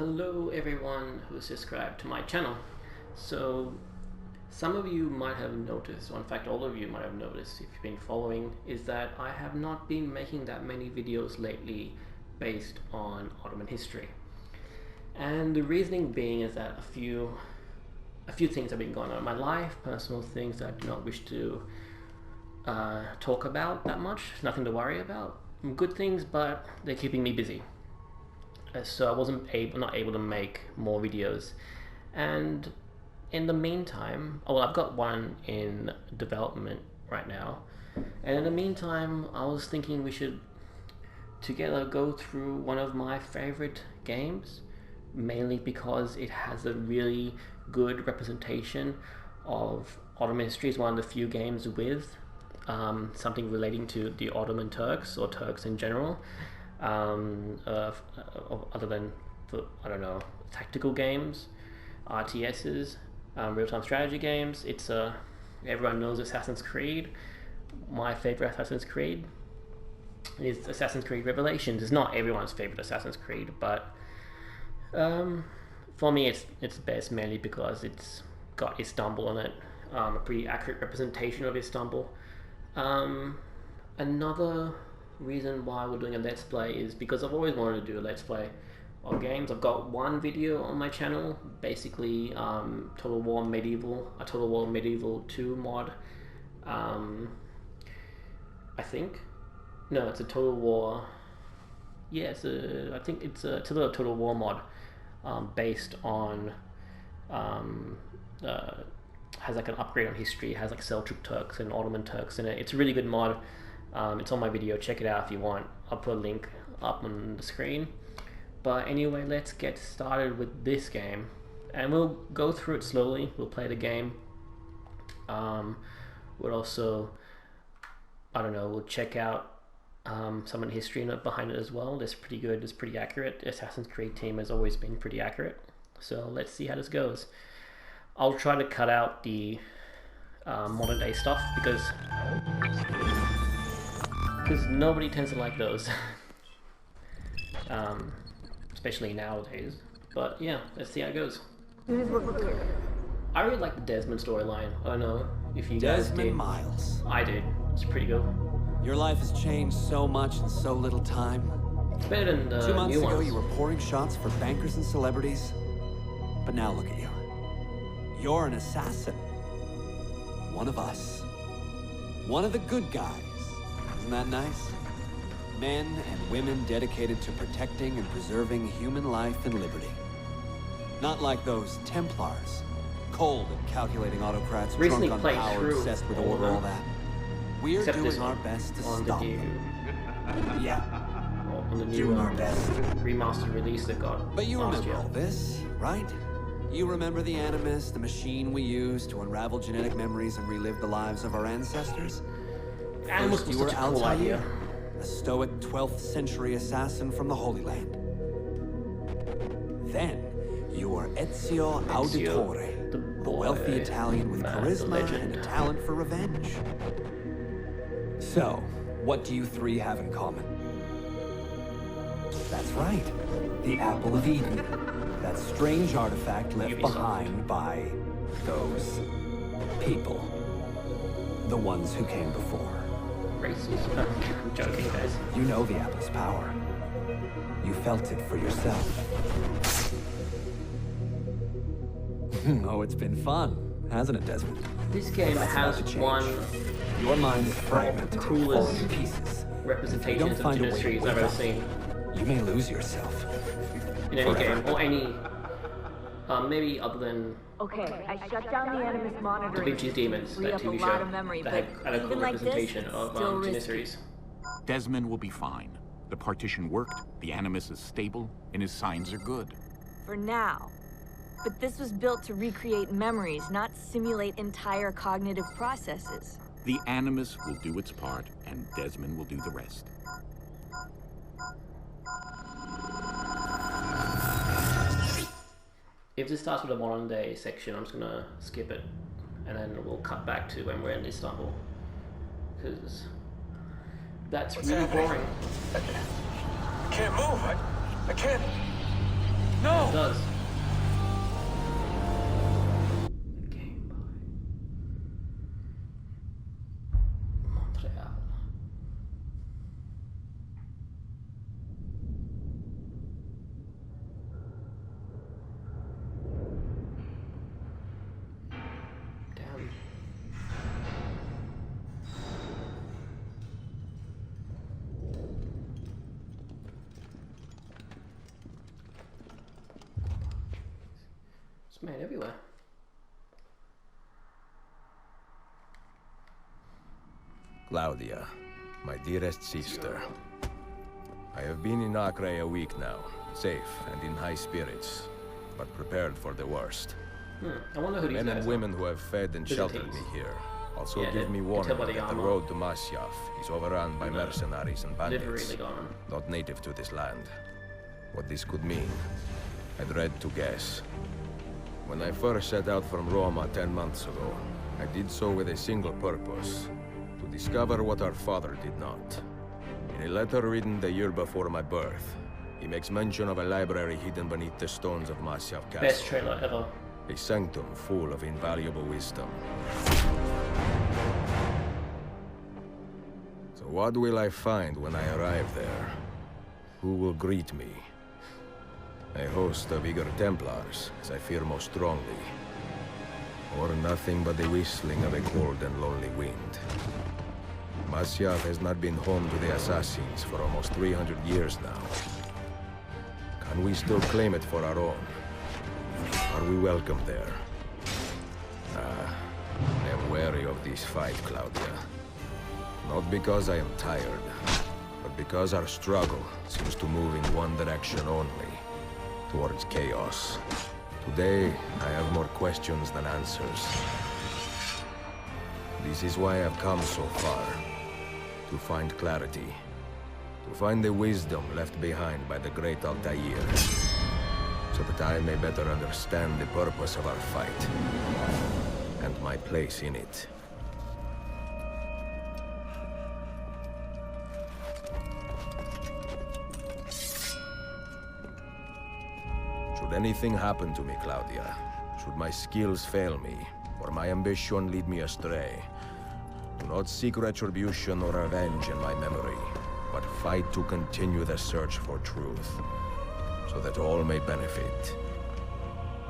Hello everyone who subscribed to my channel. So some of you might have noticed, or in fact all of you might have noticed if you've been following, is that I have not been making that many videos lately based on Ottoman history. And the reasoning being is that a few things have been going on in my life, personal things that I do not wish to talk about that much, nothing to worry about. Good things, but they're keeping me busy. So I wasn't not able to make more videos, and in the meantime, I've got one in development right now, and in the meantime I was thinking we should together go through one of my favorite games, mainly because it has a really good representation of Ottoman history. It's one of the few games with something relating to the Ottoman Turks or Turks in general. Other than for, I don't know, tactical games, RTSs, real-time strategy games. It's everyone knows Assassin's Creed. My favorite Assassin's Creed is Assassin's Creed Revelations. It's not everyone's favorite Assassin's Creed, but for me it's best mainly because it's got Istanbul in it, a pretty accurate representation of Istanbul. Another reason why we're doing a let's play is because I've always wanted to do a let's play of games. I've got one video on my channel, basically Total War Medieval 2 mod. I think no, it's a Total War. Yeah, I think it's a Total War mod based on has like an upgrade on history. It has like Seljuk Turks and Ottoman Turks in it. It's a really good mod. It's on my video, check it out if you want. I'll put a link up on the screen. But anyway, let's get started with this game. And we'll go through it slowly. We'll play the game. We'll also, I don't know, we'll check out some of the history behind it as well. It's pretty good, it's pretty accurate. The Assassin's Creed team has always been pretty accurate. So let's see how this goes. I'll try to cut out the modern day stuff because nobody tends to like those, especially nowadays. But yeah, let's see how it goes. I really like the Desmond storyline. I don't know if you guys did. Desmond Miles. I did. It's pretty good. Your life has changed so much in so little time. It's better than the 2 months new ago, ones. you were pouring shots for bankers and celebrities, but now look at you. You're an assassin. One of us. One of the good guys. Isn't that nice? Men and women dedicated to protecting and preserving human life and liberty. Not like those Templars, cold and calculating autocrats Recently drunk on played power, through obsessed with all order, of all them. that. We're Except this doing our one, best to on stop the new, them. Yeah, on the new doing our best. remastered release that got But you last remember year. all this, right? You remember the Animus, the machine we used to unravel genetic memories and relive the lives of our ancestors? Animus First, was you were such a cool idea. Altair, a stoic 12th century assassin from the Holy Land. Then, you were Ezio Auditore, the a wealthy Italian with man, the charisma legend. and a talent for revenge. So, what do you three have in common? That's right, the Apple of Eden. That strange artifact left Ubisoft. behind by those people. The ones who came before. Racist. I'm joking, guys. You know the Apple's power. You felt it for yourself. Oh, it's been fun, hasn't it, Desmond? This game That's about has to change. one Your mind is fragmented, coolest falling to pieces. representation don't of find a way to history I've wake ever up. seen You may lose yourself. in any Forever. game, or any, maybe other than Okay, I shut down the Animus Da monitoring. Vinci's Demons, Free that up a TV lot show of memory, that but had a cool even like this, representation it's of still risky. Janissaries. Desmond will be fine. The partition worked, the Animus is stable, and his signs are good. For now. But this was built to recreate memories, not simulate entire cognitive processes. The Animus will do its part, and Desmond will do the rest. If this starts with a modern day section, I'm just gonna skip it, and then we'll cut back to when we're in Istanbul, because that's really boring. I can't move. I can't. No! It does. Game by Montreal. Damn. It's made everywhere. Claudia, my dearest sister. I have been in Acre a week now, safe and in high spirits, but prepared for the worst. I wonder who these Men guys and are. women who have fed and sheltered me Byzantines. here also Yeah, give me you can warning tell by that the the armor. road to Masyaf is overrun by mercenaries and bandits, Literally gone. not native to this land. What this could mean, I dread to guess. When I first set out from Roma 10 months ago, I did so with a single purpose: to discover what our father did not. In a letter written the year before my birth, he makes mention of a library hidden beneath the stones of Masyaf Castle. Best trailer ever. A sanctum full of invaluable wisdom. So what will I find when I arrive there? Who will greet me? A host of eager Templars, as I fear most strongly. Or nothing but the whistling of a cold and lonely wind. Masyaf has not been home to the assassins for almost 300 years now. Can we still claim it for our own? Are we welcome there? I am wary of this fight, Claudia. Not because I am tired, but because our struggle seems to move in one direction only, towards chaos. Today, I have more questions than answers. This is why I've come so far. To find clarity. To find the wisdom left behind by the great Altair. So that I may better understand the purpose of our fight. And my place in it. Should anything happen to me, Claudia, should my skills fail me, or my ambition lead me astray, do not seek retribution or revenge in my memory, but fight to continue the search for truth, so that all may benefit.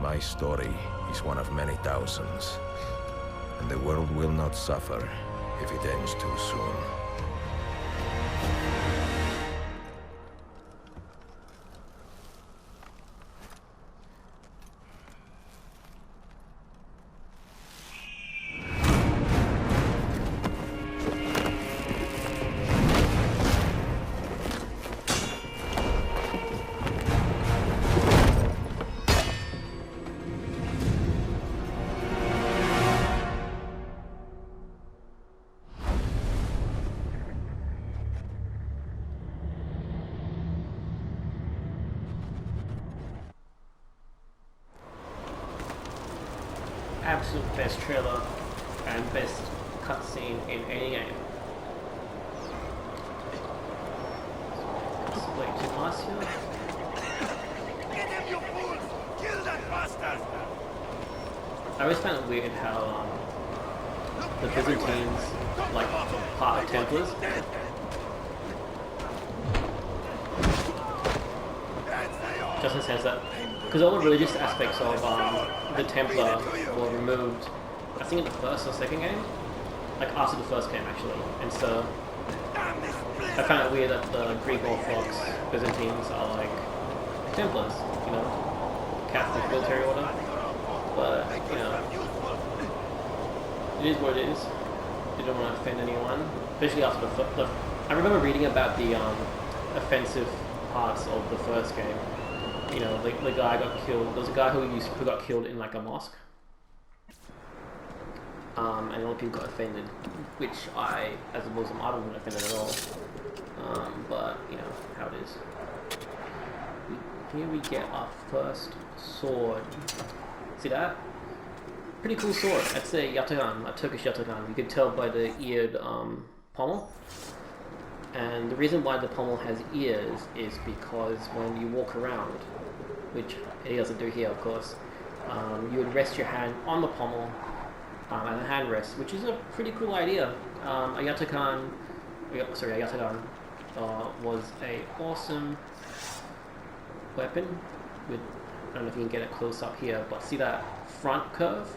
My story is one of many thousands, and the world will not suffer if it ends too soon. Absolute best trailer and best cutscene in any game. Wait, Demacia? Get him, you fools! Kill that bastard! I always found it weird how the Byzantines, like, part of Templars. Just in the sense that, because all the religious aspects of the Templar were removed, I think in the first or second game, like after the first game actually, and so I found it weird that the Greek Orthodox Byzantines are like Templars, you know, Catholic military order, but you know, it is what it is. Didn't want to offend anyone, especially after the I remember reading about the offensive parts of the first game. You know, the guy got killed. There was a guy who got killed in like a mosque, and a lot of people got offended, which I, as a Muslim, I wasn't offended at all. But you know how it is. Here we get our first sword. See that? Pretty cool sword. That's a yatagan, a Turkish yatagan. You can tell by the eared pommel. And the reason why the pommel has ears is because when you walk around, which he doesn't do here, of course. You would rest your hand on the pommel and a hand rest, which is a pretty cool idea. Ayatollah was a awesome weapon with, I don't know if you can get it close up here, but see that front curve?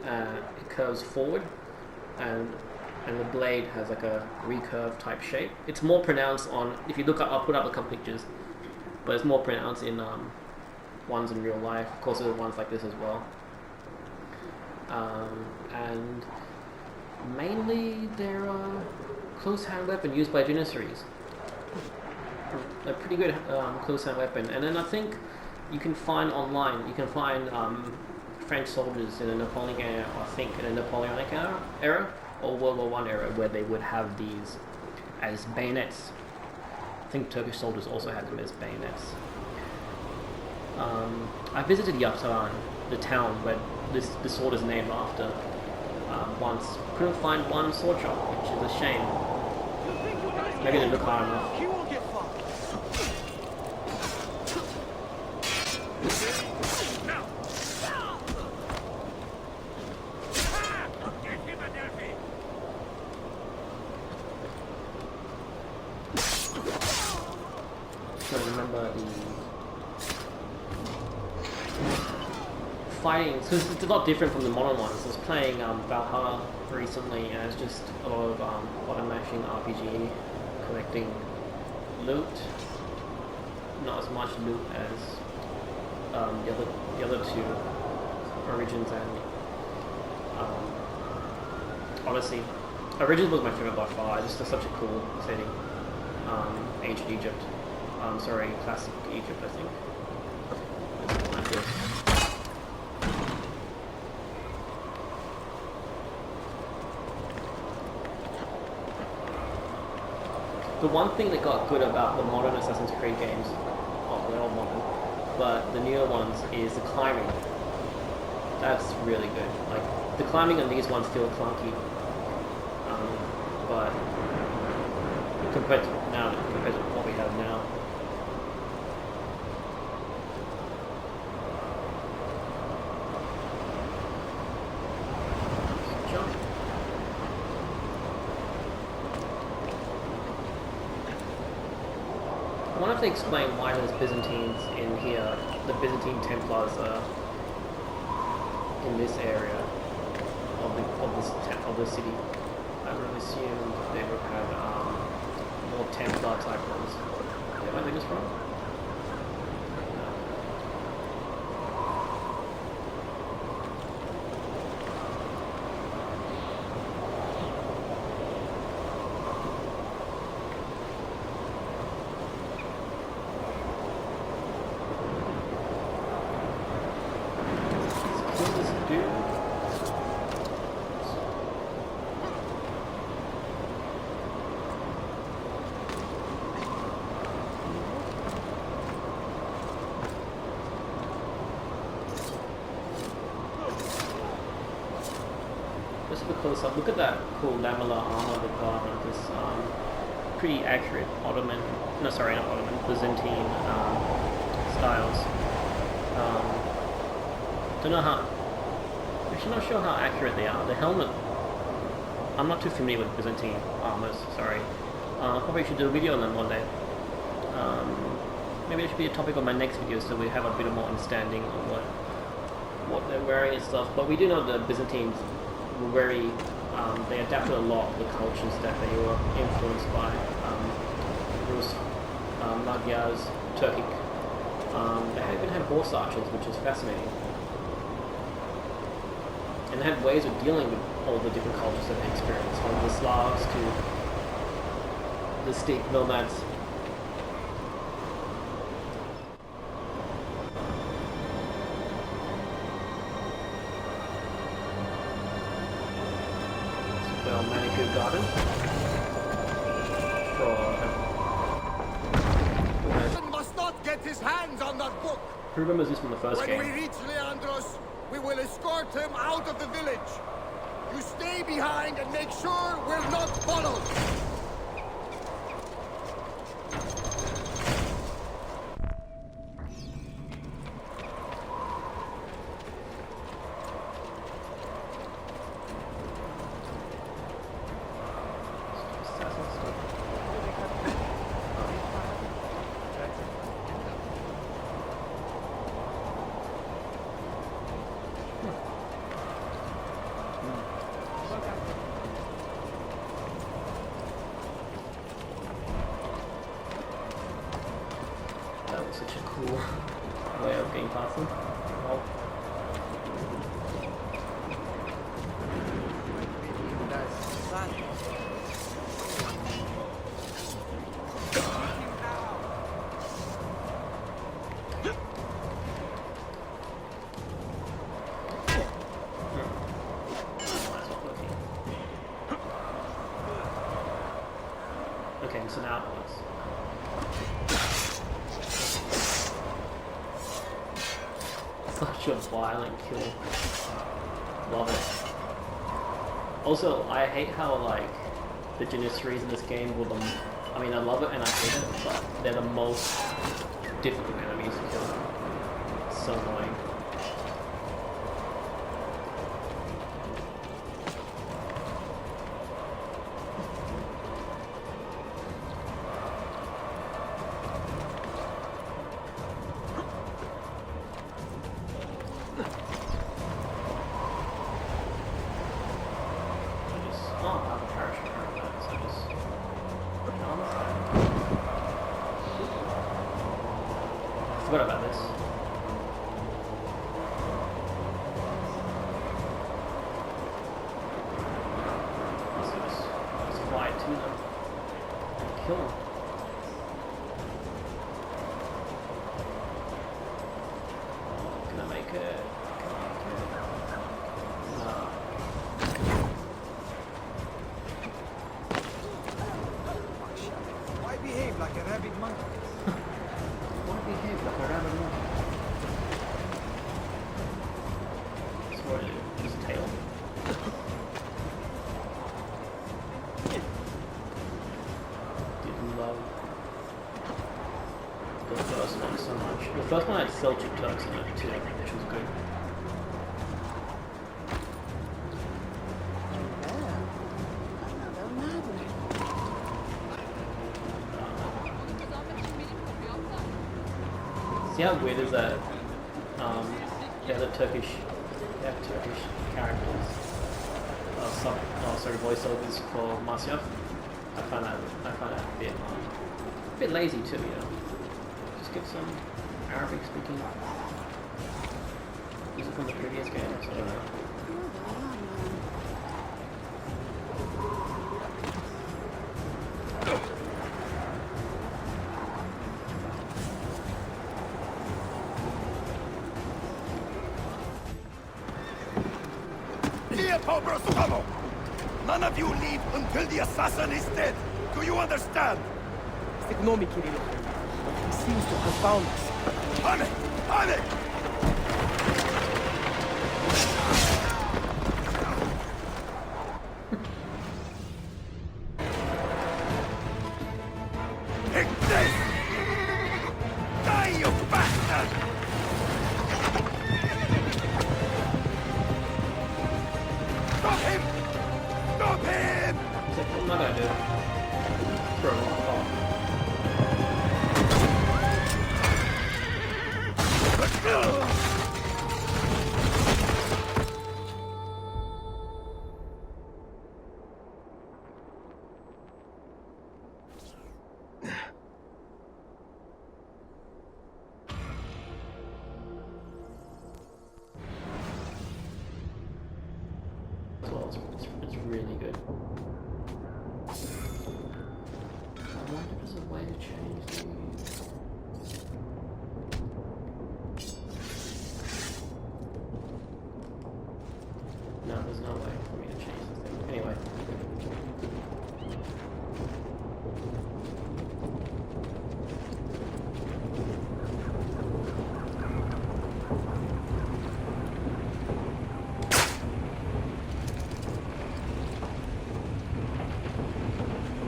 It curves forward, and the blade has like a recurve type shape. It's more pronounced on, if you look up, I'll put up a couple pictures, but it's more pronounced in ones in real life. Of course, there are ones like this as well. And mainly they're a close hand weapon used by Janissaries. A pretty good close hand weapon. And then I think you can find online, you can find French soldiers in the Napoleonic era, I think in the Napoleonic era or World War I era, where they would have these as bayonets. I think Turkish soldiers also had them as bayonets. I visited Yataran, the town where this sword is named after, once. Couldn't find one sword shop, which is a shame. Maybe they look hard enough. You will get fucked. Now. Get him, Adelphi. So remember the fighting, so it's a lot different from the modern ones. I was playing Valhalla recently, and it's just a lot of button mashing RPG, collecting loot. Not as much loot as the other two, Origins and Odyssey. Origins was my favorite by far. Just such a cool setting. Ancient Egypt. Sorry, classic Egypt, I think. Like this. The one thing that got good about the modern Assassin's Creed games, well, they're all modern, but the newer ones, is the climbing. That's really good. Like, the climbing on these ones feel clunky, but compared to what we have now. Jump. I wonder if they explain why there's Byzantines in here. The Byzantine Templars are in this area of the city. I would have assumed they would have more Templar type ones. Am I thinking this wrong? Just a close up. Look at that cool lamellar armor they've got on this pretty accurate Ottoman, no sorry, not Ottoman, Byzantine styles. Don't know how, actually not sure how accurate they are. The helmet, I'm not too familiar with Byzantine armors, sorry. Probably should do a video on them one day. Maybe it should be a topic on my next video so we have a bit more understanding on what they're wearing and stuff. But we do know the Byzantines were very, they adapted a lot of the cultures that they were influenced by. Rus, Magyars, Turkic. They even had horse archers, which is fascinating. And they had ways of dealing with all the different cultures that they experienced, from the Slavs to the steppe nomads. Manicured garden Must not get his hands on that book. Who remembers this from the first game? When we reach Leandros, we will escort him out of the village. You stay behind and make sure we're not followed. cool way of getting past them. Well, okay, so now it works. Such a violent kill. Love it. Also, I hate how like the Janissaries in this game were the. I mean, I love it and I hate it, but they're the most difficult enemies to kill. It's so annoying. What about this? Let's fly to them and kill them. Can I make it? No. Why behave like a rabid monkey? Behave like a rabbit monkey. So what is it? His tail? Didn't love the first one so much. The first one had Seljuk Turks in it too, which was good. See how weird is that? The Turkish characters. Voiceovers for Masyaf. I find that a bit lazy too. You know, just get some Arabic speaking. Is it from the previous games? I don't know. None of you leave until the assassin is dead. Do you understand? Ignore me, Kirilo. He seems to have found us. On it! On it! Take this! Die, you bastard! Stop him! Stop him! What am I gonna do? Throw him off. Well, it's really good. I wonder if there's a way to change these. No, there's no way for me to change this thing. Anyway.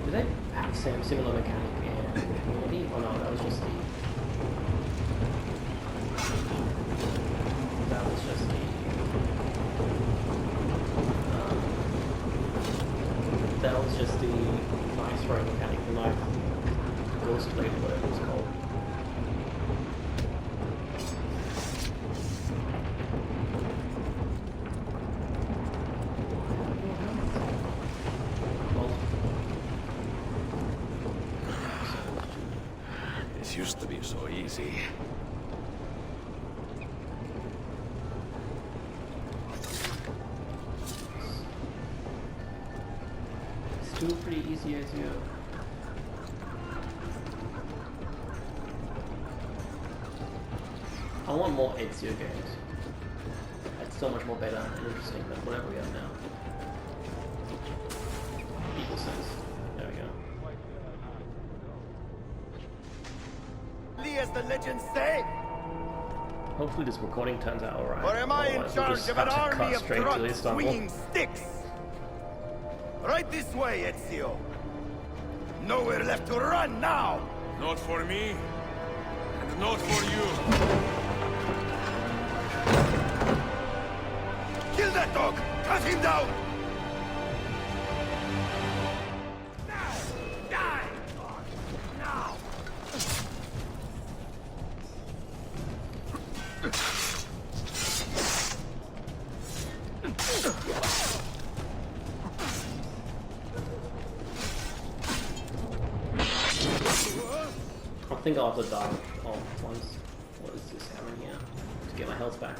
Did they have the same similar mechanic in Unity? Oh no, that was just the... That was just the... That was just the knife throwing mechanic, the knife ghost blade, whatever it's called. This used to be so easy. still pretty easy as you. I want more Ezio games. It's so much more better and interesting than whatever we have now. Equal sense. There we go. Lee, as the legends say, Hopefully this recording turns out alright. or am I in Otherwise we'll charge just of an have to army cut of straight to drunks Istanbul. swinging sticks? Right this way, Ezio. Nowhere left to run now! Not for me, and not for you. Kill that dog! Cut him down! Now! Die! Now! I think I'll have to die once. What is this having here? To get my health back.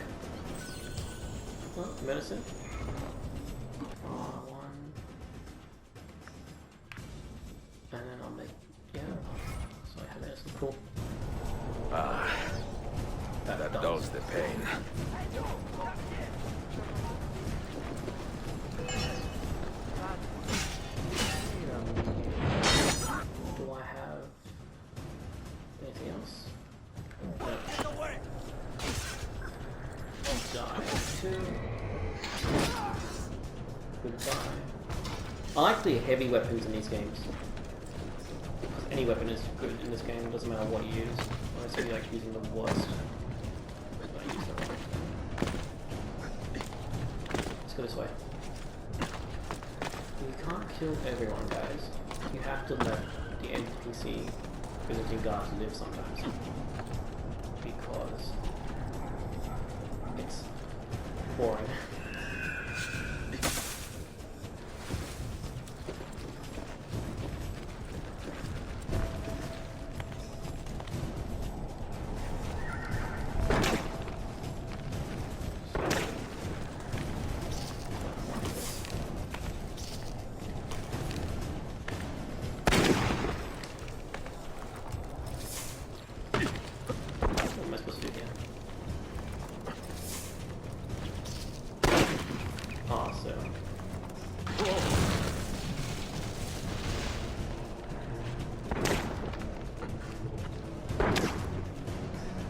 Oh, medicine. One. And then I'll make. Yeah. So I have medicine. Cool. That dulls the pain. Do I have anything else? No. Die. 2. Goodbye. I like the heavy weapons in these games. Any weapon is good in this game, doesn't matter what you use. I really like using the worst. But I use them. Let's go this way. You can't kill everyone, guys. You have to let the NPC visiting guards live sometimes. Because it's boring. What am I supposed to do here? Awesome.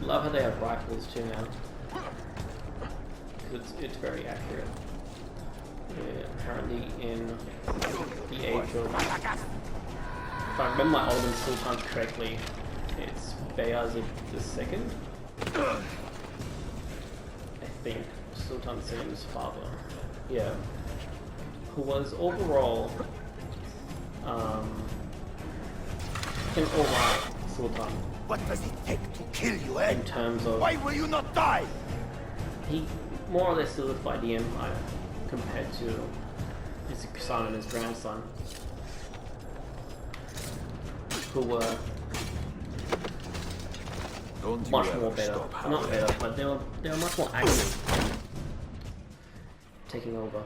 Love how they have rifles too now. Because it's very accurate. Apparently in the age of... If I remember my Ottoman Sultans correctly, it's Beyazid II? I think. Sultan Selim's father. Yeah. Who was overall an alright Sultan What does it take to kill you, eh? in terms of Why will you not die? he more or less solidified the empire compared to his son and his grandson, who were Don't you much ever more better. stop Well, not howling. better, but they were much more active taking over.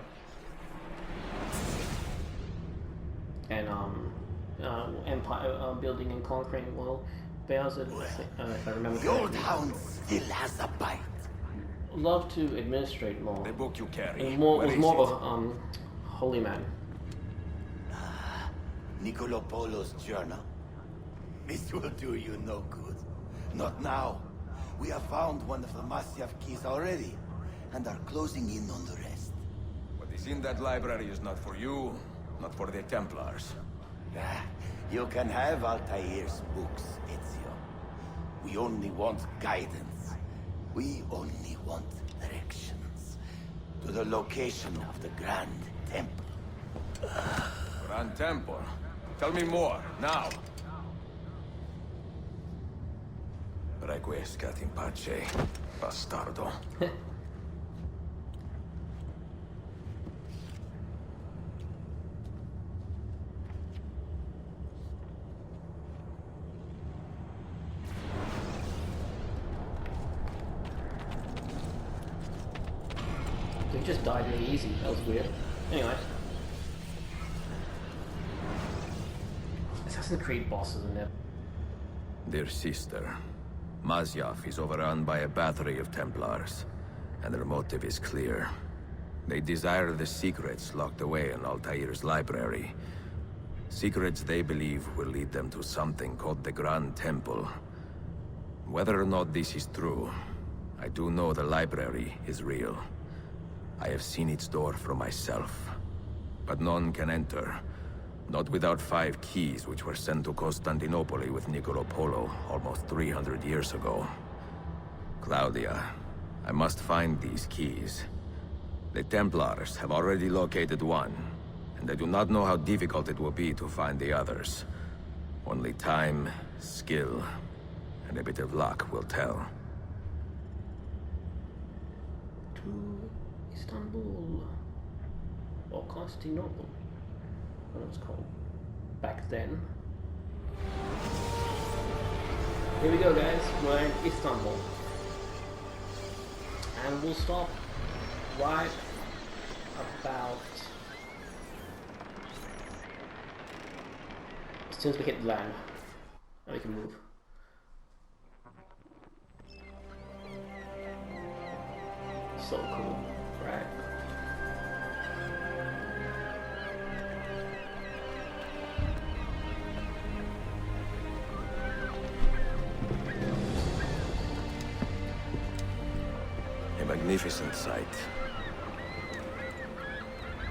And empire building and conquering. Well, Beyazid, if I remember The old correctly, hound still has a bite. loved to administrate more. The book you carry. And where was is more it? of a holy man. Niccolo Polo's journal. This will do you no good. Not now. We have found one of the Masyaf keys already, and are closing in on the rest. What is in that library is not for you, not for the Templars. You can have Altair's books, Ezio. We only want guidance. We only want directions. To the location of the Grand Temple. Grand Temple. Tell me more, now. Requiescat in pace, bastardo. He just died really easy. That was weird. Anyway. Assassin's Creed bosses in there. Dear sister, Masyaf is overrun by a battery of Templars, and their motive is clear. They desire the secrets locked away in Altair's library. Secrets they believe will lead them to something called the Grand Temple. Whether or not this is true, I do know the library is real. I have seen its door for myself. But none can enter. Not without 5 keys which were sent to Constantinople with Niccolo Polo almost 300 years ago. Claudia, I must find these keys. The Templars have already located one, and I do not know how difficult it will be to find the others. Only time, skill, and a bit of luck will tell. To Istanbul. Or Constantinople. What it was called back then. Here we go, guys. We're in Istanbul. And we'll stop right about as soon as we hit land. And we can move. So cool, right? A magnificent sight.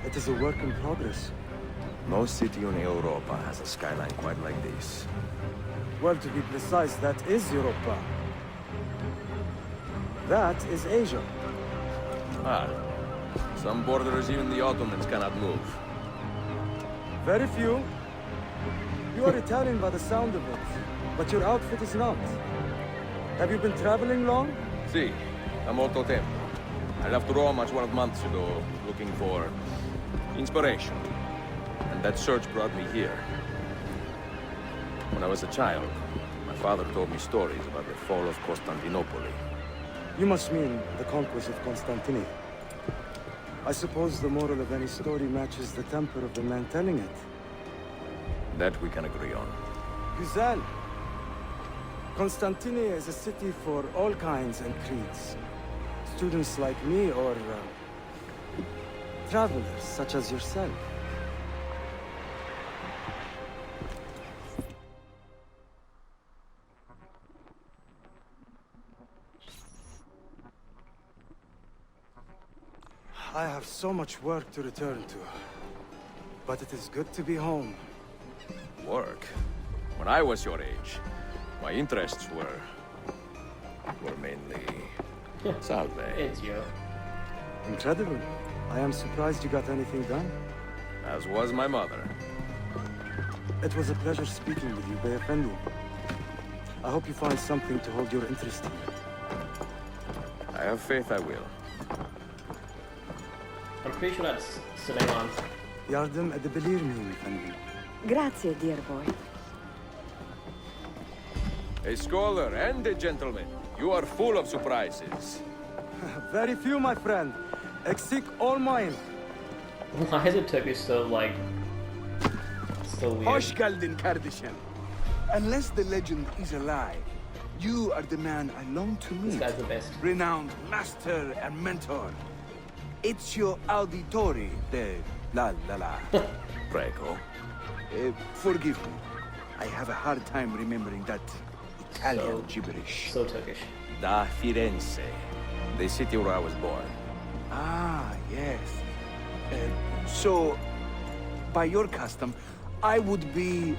It is a work in progress. No city in Europa has a skyline quite like this. Well, to be precise, that is Europa. That is Asia. Ah, some borders even the Ottomans cannot move. Very few. You are Italian by the sound of it, but your outfit is not. Have you been traveling long? Sì, da molto tempo. I left Rome 12 months ago, looking for inspiration. And that search brought me here. When I was a child, my father told me stories about the fall of Constantinople. You must mean the conquest of Constantinople. I suppose the moral of any story matches the temper of the man telling it. That we can agree on. Güzel. Constantinople is a city for all kinds and creeds. Students like me or travelers such as yourself. I have so much work to return to, but it is good to be home. Work? When I was your age, my interests were mainly salve. It's you. Incredible. I am surprised you got anything done. As was my mother. It was a pleasure speaking with you, Bey Effendi. I hope you find something to hold your interest in. I have faith I will. I'm pretty sure that's Suleiman. Yardım edebilir miyim efendim? Grazie, dear boy. A scholar and a gentleman. You are full of surprises. Very few, my friend. Exceed all mine. Why is it Turkish so like so weird? Hoş geldin kardeşim. Unless the legend is a lie, you are the man I long to This meet. guy's the best. Renowned master and mentor. Ezio Auditore de la la la. Prego. Forgive me. I have a hard time remembering that Italian gibberish. So Turkish. Da Firenze. The city where I was born. Ah, yes. So, by your custom, I would be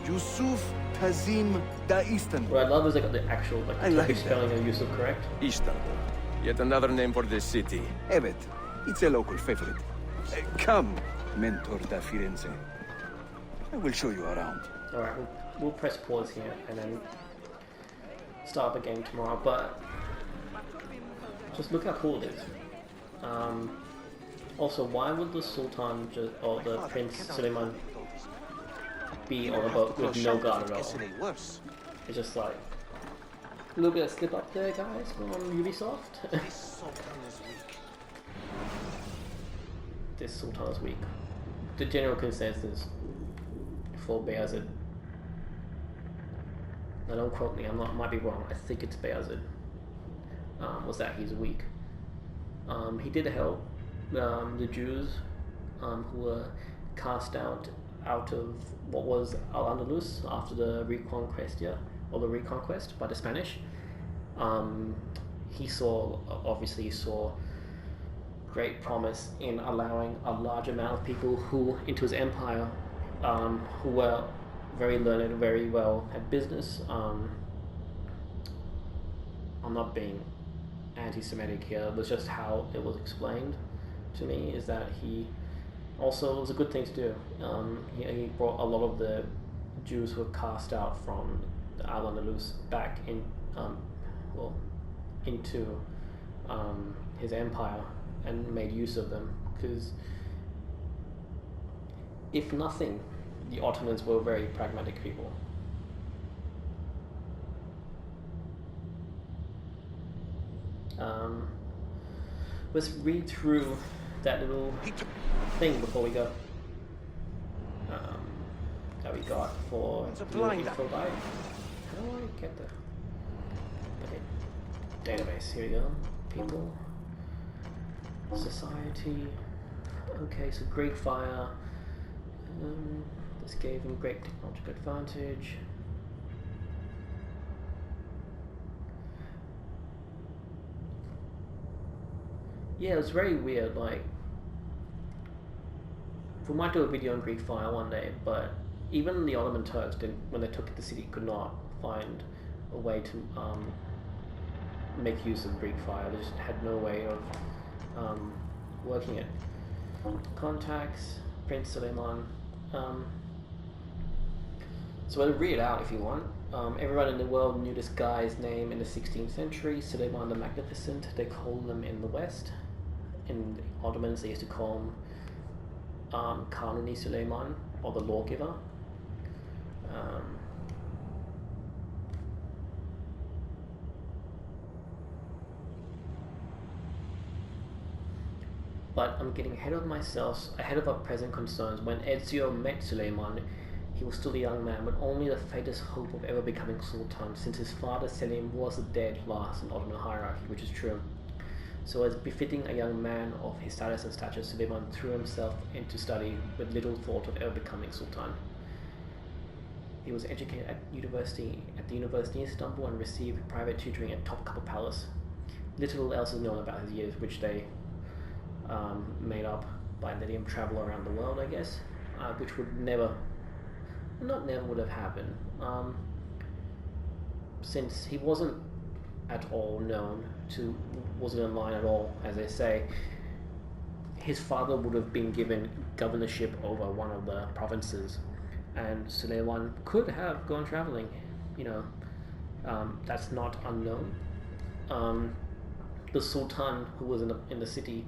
Yusuf Kazim da Istanbul. What I love is they got the actual like I the like Turkish that. spelling of Yusuf correct. Istanbul. Yet another name for this city. Evet, it's a local favorite. Come, mentor da Firenze. I will show you around. Alright, we'll press pause here and then start the game tomorrow, but just look how cool it is. Also, why would the Sultan or the Prince Suleiman be on a boat with no guard at all? It's just like a little bit of slip up there, guys, from Ubisoft. This Sultan is weak. The general consensus for Bayezid now don't quote me, might be wrong, I think it's Bayazid, was that he's weak. He did help the Jews who were cast out of what was Al-Andalus after the reconquest, or the reconquest by the Spanish. He saw great promise in allowing a large amount of people into his empire who were very learned, very well at business. I'm not being anti-Semitic here, it was just how it was explained to me, is that he also, it was a good thing to do. He brought a lot of the Jews who were cast out from Al-Andalus back into his empire and made use of them, because if nothing, the Ottomans were very pragmatic people. Let's read through that little thing before we go. That we got for info byte. How do I get the database? Here we go. People, society. Okay, so Greek fire. This gave him great technological advantage. Yeah, it was very weird. Like, we might do a video on Greek fire one day, but even the Ottoman Turks when they took the city, could not find a way to make use of Greek fire. They just had no way of working it. Contacts, Prince Suleiman. So I'll read it out if you want. Everyone in the world knew this guy's name in the 16th century, Suleiman the Magnificent. They called him in the West. In the Ottomans, they used to call him Kanuni Suleiman, or the lawgiver. But I'm getting ahead of myself, ahead of our present concerns. When Ezio met Suleiman, he was still a young man, with only the faintest hope of ever becoming Sultan, since his father Selim was the dead last in Ottoman hierarchy, which is true. So as befitting a young man of his status and stature, Suleiman threw himself into study with little thought of ever becoming Sultan. He was educated at the University in Istanbul and received private tutoring at Topkapi Palace. Little else is known about his years, which they made up by letting him travel around the world, I guess, which would would have happened, since he wasn't at all wasn't in line at all, as they say. His father would have been given governorship over one of the provinces, and Suleiman could have gone traveling, that's not unknown. The Sultan, who was in the city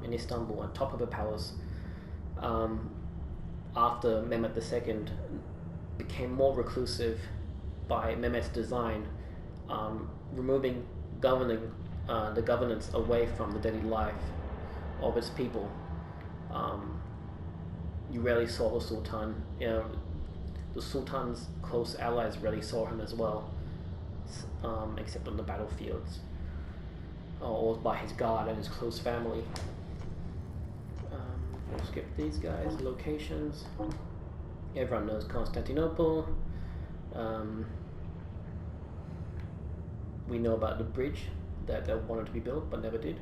in Istanbul on top of a palace, after Mehmet II became more reclusive by Mehmet's design, removing the governance away from the daily life of its people. You rarely saw the Sultan. The Sultan's close allies rarely saw him as well, except on the battlefields, or by his guard and his close family. We'll skip these guys. Locations. Everyone knows Constantinople. We know about the bridge that they wanted to be built but never did.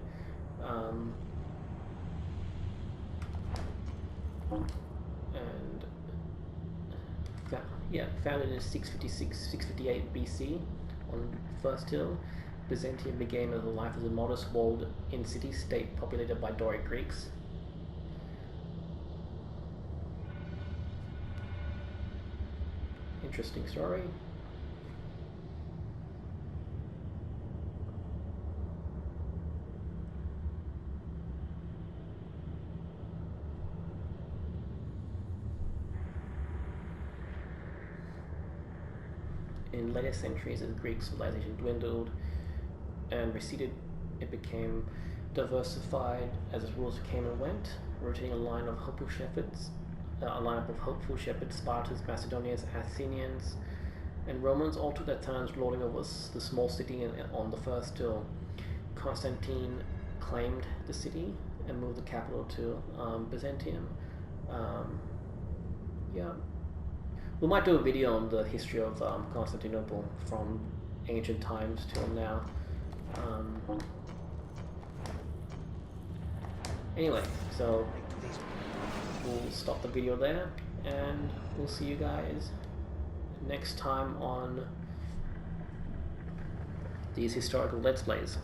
Founded in 658 BC on First Hill, Byzantium began as a modest walled-in city-state populated by Doric Greeks. Interesting story. In later centuries, as Greek civilization dwindled and receded, it became diversified as its rulers came and went, rotating a line of hopeful shepherds, Spartans, Macedonians, Athenians, And Romans altered their terms, lording over the small city on the first till Constantine claimed the city and moved the capital to Byzantium. Yeah, we might do a video on the history of Constantinople from ancient times till now. Anyway, so we'll stop the video there, and we'll see you guys next time on these historical Let's Plays.